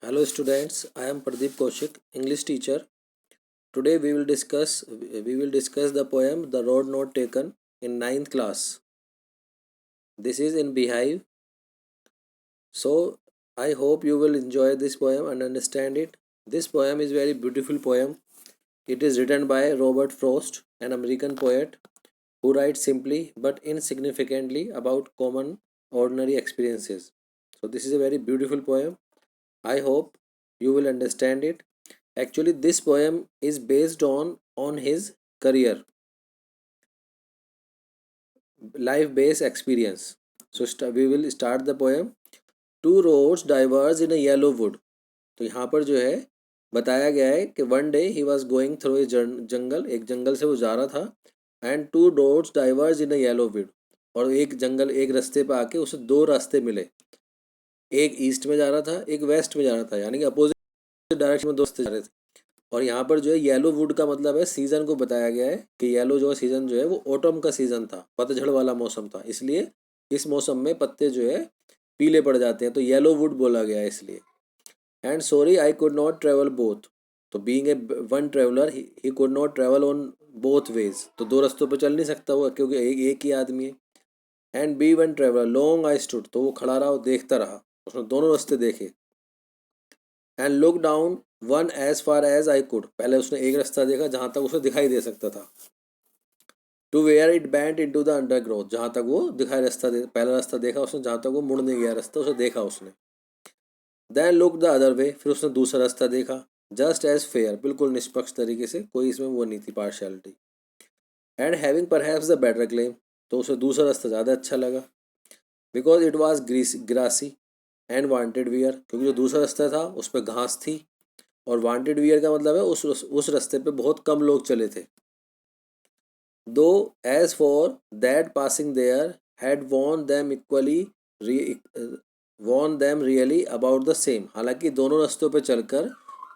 Hello students, I am Pradeep Kaushik, English teacher. Today we will discuss the poem The Road Not Taken in ninth class. This is in Beehive. So I hope you will enjoy this poem and understand it. This poem is very beautiful poem. It is written by Robert Frost, an American poet who writes simply but insignificantly about common ordinary experiences. So this is a very beautiful poem. I hope you will understand it. Actually, this poem is based on his career, life based experience. So we will start the poem. Two roads diverge in a yellow wood. तो यहाँ पर जो है बताया गया है कि one day he was going through a jungle, एक जंगल से वो जा रहा था and two roads diverge in a yellow wood, और एक रास्ते पे आके उसे दो रास्ते मिले। एक ईस्ट में जा रहा था, एक वेस्ट में जा रहा था, यानी कि अपोजिट डायरेक्शन में दो रास्ते जा रहे थे। और यहाँ पर जो है येलो वुड का मतलब है सीज़न को बताया गया है कि येलो जो सीज़न जो है वो ऑटम का सीज़न था, पतझड़ वाला मौसम था, इसलिए इस मौसम में पत्ते जो है पीले पड़ जाते हैं, तो येलो वुड बोला गया है इसलिए। And sorry I could not travel both, तो being a one traveller he could not travel on both ways, तो दो रास्तों पर चल नहीं सकता हुआ क्योंकि एक ही आदमी है। And be one traveller long I stood, तो वो खड़ा रहा और देखता रहा, उसने दोनों रास्ते देखे। And look down one as far as I could, पहले उसने एक रास्ता देखा जहाँ तक उसे दिखाई दे सकता था। To where it bent into the undergrowth, जहाँ तक वो दिखाई पहला रास्ता देखा उसने जहाँ तक वो मुड़ नहीं गया रास्ता, उसे देखा उसने। Then look the other way, फिर उसने दूसरा रास्ता देखा। जस्ट एज फेयर, बिल्कुल निष्पक्ष तरीके से, कोई इसमें वो नहीं थी partiality. And having perhaps the better claim, तो उसे दूसरा रास्ता ज़्यादा अच्छा लगा। Because it was grassy and wanted wear, क्योंकि जो दूसरा रास्ता था उस पर घास थी, और वांटेड वियर का मतलब है उस रास्ते पे बहुत कम लोग चले थे। Though as for that passing there had worn them equally worn them really about the same, हालांकि दोनों रास्तों पे चलकर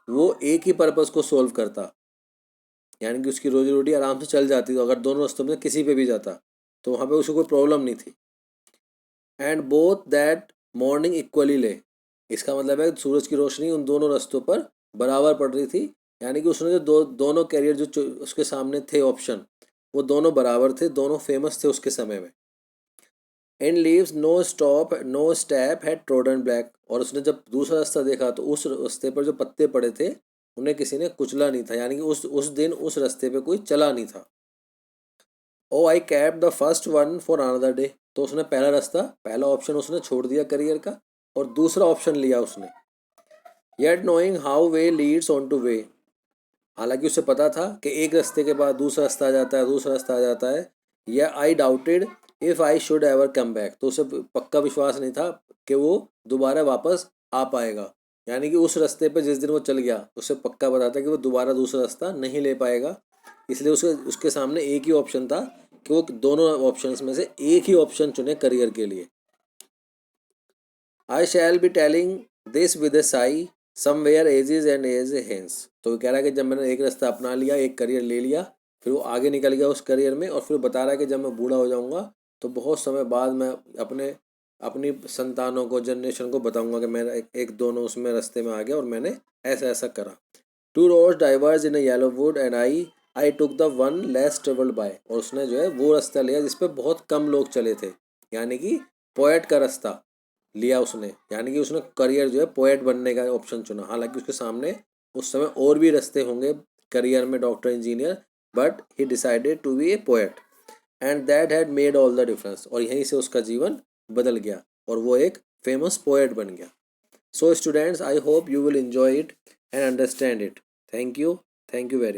वो एक ही पर्पस को सोल्व करता, यानी कि उसकी रोजी रोटी आराम से चल जाती, तो अगर दोनों रास्तों में किसी पे भी जाता तो वहाँ पे उसको कोई प्रॉब्लम नहीं थी। And both that morning equally ले, इसका मतलब है सूरज की रोशनी उन दोनों रास्तों पर बराबर पड़ रही थी, यानी कि उसने जो दोनों कैरियर जो उसके सामने थे ऑप्शन, वो दोनों बराबर थे, दोनों फेमस थे उसके समय में। In leaves no step had trodden black, और उसने जब दूसरा रास्ता देखा तो उस रास्ते पर जो पत्ते पड़े थे उन्हें किसी ने कुचला नहीं था, यानी कि उस दिन उस रास्ते पे कोई चला नहीं था। Oh I kept the first one for another day, तो उसने पहला ऑप्शन उसने छोड़ दिया करियर का और दूसरा ऑप्शन लिया उसने। Yet knowing how way Leeds on two way, हालांकि उसे पता था कि एक रास्ते के बाद दूसरा रास्ता आ जाता है, दूसरा रास्ता आ जाता है। या आई doubted if I should ever come back, तो उसे पक्का विश्वास नहीं था कि वो दोबारा वापस आ पाएगा, यानी कि उस रास्ते पे जिस दिन वो चल गया उसे पक्का पता था कि वो दोबारा दूसरा रास्ता नहीं ले पाएगा, इसलिए उसके सामने एक ही ऑप्शन था कि वो दोनों ऑप्शंस में से एक ही ऑप्शन चुने करियर के लिए। I shall be telling this with a sigh somewhere ages and age hence, तो वो कह रहा है कि जब मैंने एक रास्ता अपना लिया, एक करियर ले लिया, फिर वो आगे निकल गया उस करियर में, और फिर बता रहा है कि जब मैं बूढ़ा हो जाऊंगा तो बहुत समय बाद मैं अपनी संतानों को, जनरेशन को बताऊंगा कि मैं एक दोनों उसमें रास्ते में आ गया और मैंने ऐसा ऐसा करा। Two roads diverge in a yellow wood and I took the one less travelled by, और उसने जो है वो रास्ता लिया जिस पे बहुत कम लोग चले थे, यानी कि पोएट का रास्ता लिया उसने, यानी कि उसने करियर जो है पोएट बनने का ऑप्शन चुना, हालांकि उसके सामने उस समय और भी रास्ते होंगे करियर में, doctor, engineer, but he decided to be a poet and that had made all the difference, और यहीं से उसका जीवन बदल गया और वो एक फेमस पोएट बन गया। So students, I hope you will enjoy it and understand it. Thank you. Thank you very much.